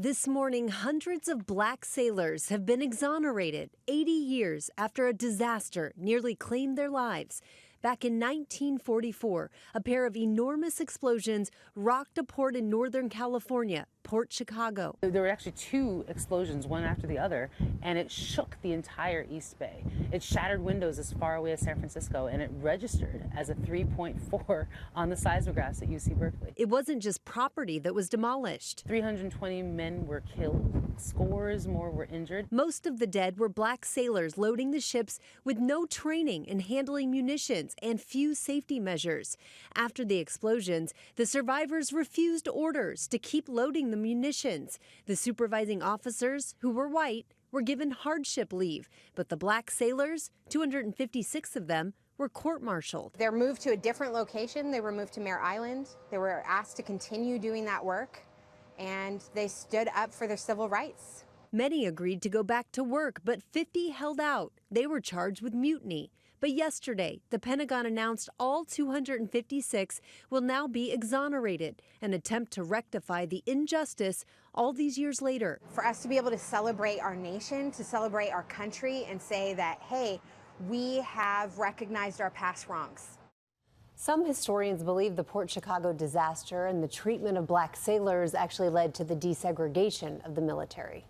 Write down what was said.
This morning, hundreds of black sailors have been exonerated 80 years after a disaster nearly claimed their lives. Back in 1944, a pair of enormous explosions rocked a port in Northern California, Port Chicago. There were actually two explosions, one after the other, and it shook the entire East Bay. It shattered windows as far away as San Francisco, and it registered as a 3.4 on the seismographs at UC Berkeley. It wasn't just property that was demolished. 320 men were killed, scores more were injured. Most of the dead were black sailors loading the ships with no training in handling munitions and few safety measures. After the explosions, the survivors refused orders to keep loading the munitions. The supervising officers, who were white, were given hardship leave, but the black sailors, 256 of them, were court-martialed. They're moved to a different location. They were moved to Mare Island. They were asked to continue doing that work, and they stood up for their civil rights. Many agreed to go back to work, but 50 held out. They were charged with mutiny. But yesterday, the Pentagon announced all 256 will now be exonerated, an attempt to rectify the injustice all these years later. For us to be able to celebrate our nation, to celebrate our country, and say that, hey, we have recognized our past wrongs. Some historians believe the Port Chicago disaster and the treatment of black sailors actually led to the desegregation of the military.